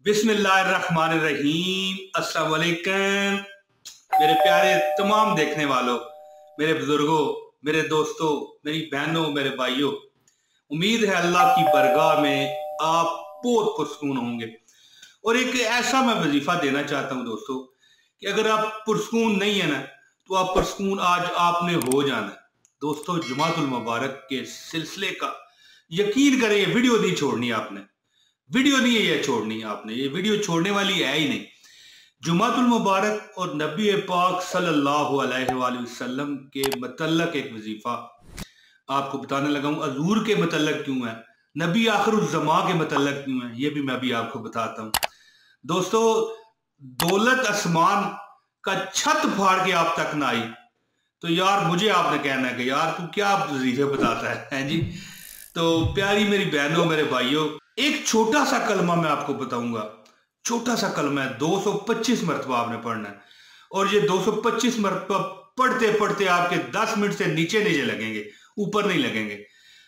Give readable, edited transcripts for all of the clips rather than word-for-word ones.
बिस्मिल्लाहिर्रहमानिर्रहीम। अस्सलाम वालेकुम मेरे प्यारे तमाम देखने वालों, मेरे बुजुर्गों, मेरे दोस्तों, मेरी बहनों, मेरे भाइयों। उम्मीद है अल्लाह की बरगाह में आप बहुत पुरसकून होंगे। और एक ऐसा मैं वजीफा देना चाहता हूं दोस्तों कि अगर आप पुरसकून नहीं है ना तो आप पुरसकून आज आपने हो जाना है। दोस्तों, जुमातुल मुबारक के सिलसिले का यकीन करें, ये वीडियो नहीं छोड़नी आपने, वीडियो नहीं है ये छोड़नी आपने, ये वीडियो छोड़ने वाली है ही नहीं। जुमातुल मुबारक और नबी पाक सल्लल्लाहु अलैहि वसल्लम के मतलब एक वजीफा आपको बताने लगा हूं। हजूर के मतलब क्यों है, नबी आखिरुज़्ज़मा के मतलब क्यों है, ये भी मैं अभी आपको बताता हूं। दोस्तों, दौलत आसमान का छत फाड़ के आप तक ना आई तो यार मुझे आपने कहना है कि यार तू क्या वजीफे बताता है जी। तो प्यारी मेरी बहनों, मेरे भाइयों, एक छोटा सा कलमा मैं आपको बताऊंगा। छोटा सा कलमा है, 225 मरतबा आपने पढ़ना है। और ये 225 मरतबा पढ़ते पढ़ते आपके 10 मिनट से नीचे नीचे लगेंगे, ऊपर नहीं लगेंगे।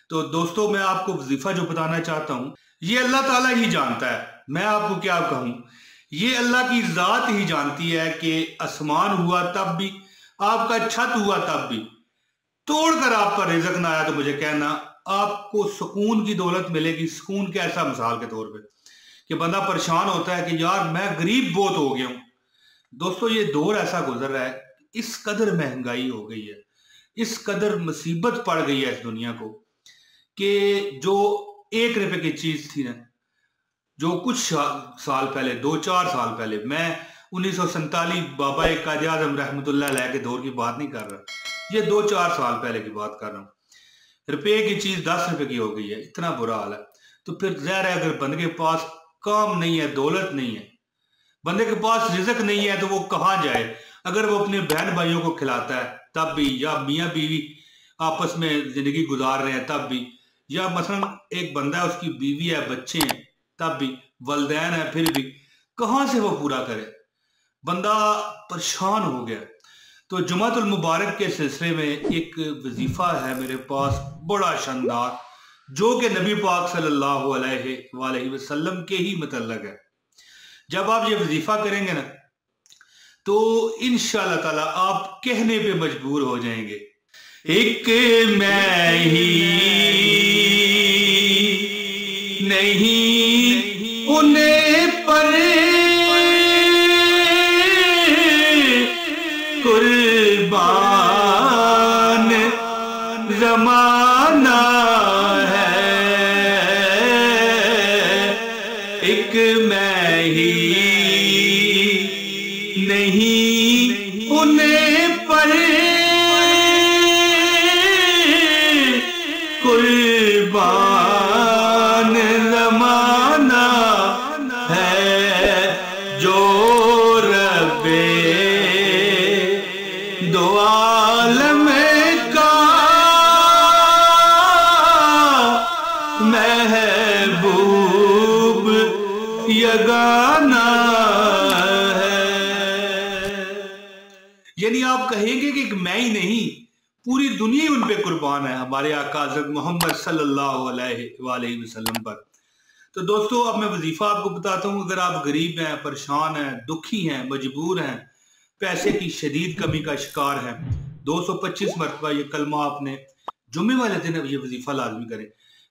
तो दोस्तों, मैं आपको वजीफा जो बताना चाहता हूं ये अल्लाह ताला ही जानता है। मैं आपको क्या कहूं, ये अल्लाह की जात ही जानती है कि आसमान हुआ तब भी, आपका छत हुआ तब भी, तोड़कर आप पर रिज़्क ना आया तो मुझे कहना आपको सुकून की दौलत मिलेगी। सुकून कैसा, मिसाल के तौर पे कि बंदा परेशान होता है कि यार मैं गरीब बहुत हो गया हूं। दोस्तों, ये दौर ऐसा गुजर रहा है, इस कदर महंगाई हो गई है, इस कदर मुसीबत पड़ गई है इस दुनिया को कि जो 1 रुपए की चीज थी ना, जो कुछ साल पहले, 2-4 साल पहले, मैं 1947 बाबा कायद आज़म रहमतुल्लाह अलैह के दौर की बात नहीं कर रहा, ये 2-4 साल पहले की बात कर रहा हूं। रुपए की चीज 10 रुपए की हो गई है, इतना बुरा हाल है। तो फिर ज़ाहिर है अगर बंदे के पास काम नहीं है, दौलत नहीं है, बंदे के पास रिज़्क नहीं है तो वो कहाँ जाए। अगर वो अपने बहन भाइयों को खिलाता है तब भी, या मियाँ बीवी आपस में जिंदगी गुजार रहे हैं तब भी, या मसलन एक बंदा है उसकी बीवी है, बच्चे हैं तब भी, वलदैन है फिर भी, कहाँ से वो पूरा करे, बंदा परेशान हो गया। तो जुमातुल मुबारक के सिलसिले में एक वजीफा है मेरे पास बड़ा शानदार, जो कि नबी पाक सल्लल्लाहु अलैहि वसल्लम के ही मतलब है। जब आप ये वजीफा करेंगे ना तो इंशाअल्लाह ताला आप कहने पे मजबूर हो जाएंगे। एक मैं ही नहीं उन्हें पर कुर्बान जमाना है, एक मैं ही नहीं उन्हें पर कुर्बान जमाना है, जो रब्बे दो आलम का महबूब यगाना है। यानी आप कहेंगे कि मैं ही नहीं, पूरी दुनिया ही उन पे कुर्बान है, हमारे आका हज़रत मोहम्मद सल्लल्लाहु अलैहि वसल्लम पर। तो दोस्तों, अब मैं वजीफा आपको बताता हूँ। अगर आप गरीब हैं, परेशान हैं, दुखी हैं, मजबूर हैं, पैसे की शदीद कमी का शिकार हैं, 225 मरतबा ये कलमा आपने जुम्मे वाले दिन ये वजीफा लाजमी करें।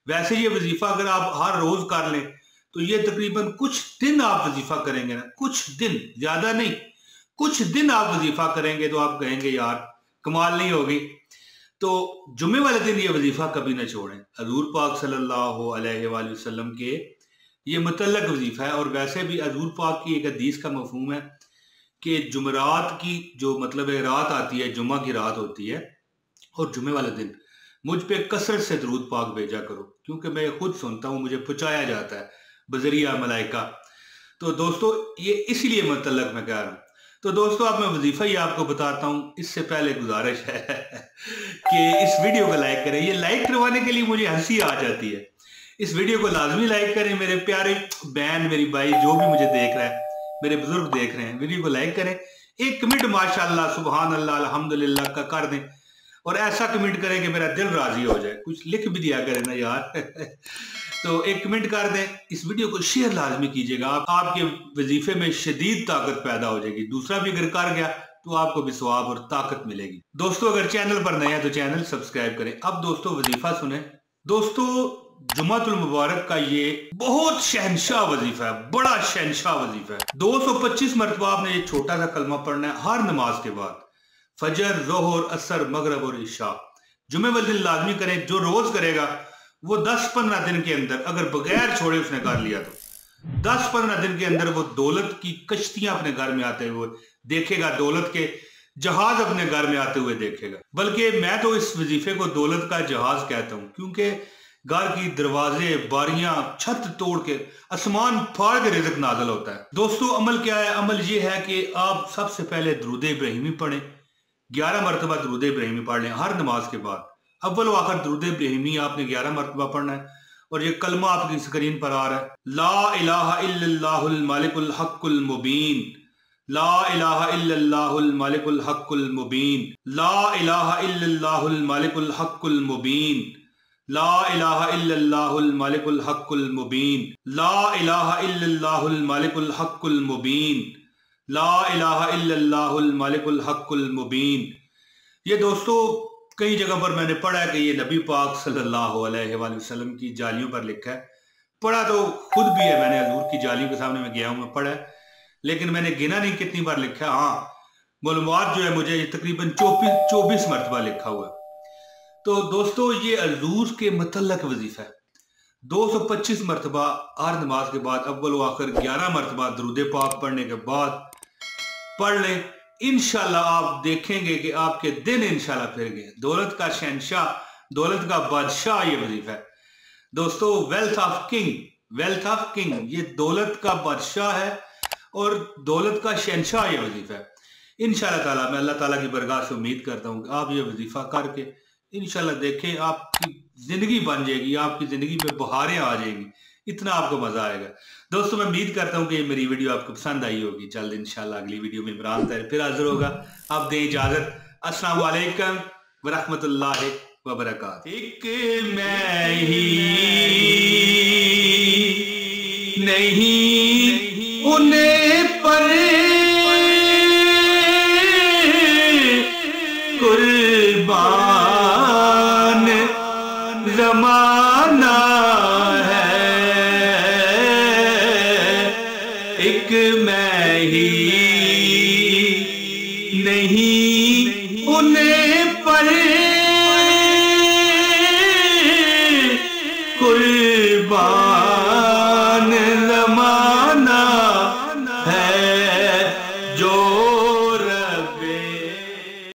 वैसे ये वजीफा अगर आप हर रोज कर लें तो ये तकरीबन कुछ दिन आप वजीफा करेंगे ना, कुछ दिन, ज्यादा नहीं, कुछ दिन आप वजीफा करेंगे तो आप कहेंगे यार कमाल नहीं होगी। तो जुम्मे वाले दिन ये वजीफा कभी ना छोड़ें। हजूर पाक सल्लल्लाहु अलैहि वसल्लम के ये मुतल्लक वजीफा है। और वैसे भी हजूर पाक की एक हदीस का मफहूम है कि जुमरात की जो मतलब रात आती है, जुम्मा की रात होती है, और जुम्मे वाले दिन मुझ पे कसरत से दरूद पाक भेजा करो, क्योंकि मैं खुद सुनता हूँ, मुझे पहुंचाया जाता है बजरिया मलाइका। तो दोस्तों, ये इसलिए मुतल्लक मैं कह रहा हूँ। तो दोस्तों, अब मैं वजीफा ही आपको बताता हूँ। इससे पहले गुजारिश है कि इस वीडियो को लाइक करें। ये लाइक करवाने के लिए मुझे हंसी आ जाती है। इस वीडियो को लाजमी लाइक करें मेरे प्यारे बहन, मेरी भाई, जो भी मुझे देख रहा है, मेरे बुजुर्ग देख रहे हैं, वीडियो को लाइक करें। एक कमेंट माशाअल्लाह, सुभान अल्लाह, अल्हम्दुलिल्लाह का कर दें। और ऐसा कमेंट करें कि मेरा दिल राजी हो जाए। कुछ लिख भी दिया करें ना यार। तो एक कमेंट कर दें, इस वीडियो को शेयर लाजमी कीजिएगा। आपके वजीफे में शदीद ताकत पैदा हो जाएगी। दूसरा भी अगर कर गया तो आपको भी सवाब और ताकत मिलेगी। दोस्तों अगर चैनल पर नए हैं तो चैनल सब्सक्राइब करें। अब दोस्तों वजीफा सुने। दोस्तों जुमातुल मुबारक का ये बहुत शहनशाह वजीफा है, बड़ा शहनशाह वजीफा है। 225 मरतबा आपने ये छोटा सा कलमा पढ़ना है हर नमाज के बाद, फजर, जोहर, असर, मगरब और इशा। जुमे वाले दिन लाजमी करें। जो रोज करेगा वो 10-15 दिन के अंदर, अगर बगैर छोड़े उसने कर लिया तो 10-15 दिन के अंदर वो दौलत की कश्तियां अपने घर में आते हुए देखेगा, दौलत के जहाज अपने घर में आते हुए देखेगा। बल्कि मैं तो इस वजीफे को दौलत का जहाज कहता हूं, क्योंकि घर की दरवाजे, बारियां, छत तोड़ के, आसमान फाड़ के रिज़्क नाज़िल होता है। दोस्तों अमल क्या है? अमल ये है कि आप सबसे पहले दुरूद इब्राहिमी पढ़ें। 11 मरतबा दुरूद इब्राहिमी पढ़ लें हर नमाज के बाद। अव्वल व आखिर दुरूद इब्राहिमी आपने 11 मरतबा पढ़ना है। और ये कलमा आपकी स्क्रीन पर आ रहा है, ला इलाहा इल्लल्लाहुल मालिकुल हक्कुल मुबीन, ला इलाहा इल्लल्लाहुल मालिकुल हक्कुल मुबीन, ला इलाहा इल्लल्लाहुल मालिकुल हक्कुल मुबीन, ला इलाहा इल्लल्लाहुल मालिकुल हक्कुल मुबीन, ला इलाहा इल्लल्लाहुल मालिकुल हक्कुल मुबीन, ला इलाहा इल्लल्लाहुल मालिकुल हक्कुल मुबीन। ये दोस्तों कई जगह पर मैंने पढ़ा है कि ये नबी पाक सल्लल्लाहु अलैहि वसल्लम की जालियों पर लिखा है। पढ़ा तो खुद भी है मैंने, हजूर की जालियों के सामने मैं गया हूं, मैं पढ़ा है, लेकिन मैंने गिना नहीं कितनी बार लिखा है। हाँ, मालूमात जो है मुझे ये तकरीबन 24 मरतबा लिखा हुआ है। तो दोस्तों ये हजूर के मुतल्लक वजीफा है। 225 मरतबा हर नमाज के बाद, अव्वल व आखिर 11 मरतबा दुरूद पाक पढ़ने के बाद पढ़ लें। इंशाल्लाह आप देखेंगे कि आपके दिन इंशाल्लाह फिर गए। दौलत का शहनशाह, दौलत का बादशाह ये वजीफा है दोस्तों। Wealth of king, wealth of king, ये दौलत का बादशाह है और दौलत का शहनशाह ये वजीफा है। इंशाल्लाह ताला मैं अल्लाह ताला की बरगाह से उम्मीद करता हूँ कि आप ये वजीफा करके इंशाल्लाह देखें, आपकी जिंदगी बन जाएगी, आपकी जिंदगी में बहारें आ जाएंगी, इतना आपको मजा आएगा। दोस्तों मैं उम्मीद करता हूँ कि मेरी वीडियो आपको पसंद आई होगी। जल्द इंशाल्लाह अगली वीडियो में इमरान ताहिर फिर हाजिर होगा। आप दें इजाजत। अस्सलाम वालेकुम व रहमतुल्लाहि व बरकातहू। एक मैं ही नहीं उन्हें पर कुर्बान ज़माना है, एक मैं ही नहीं उन्हें पर कुर्बान ज़माना है। जो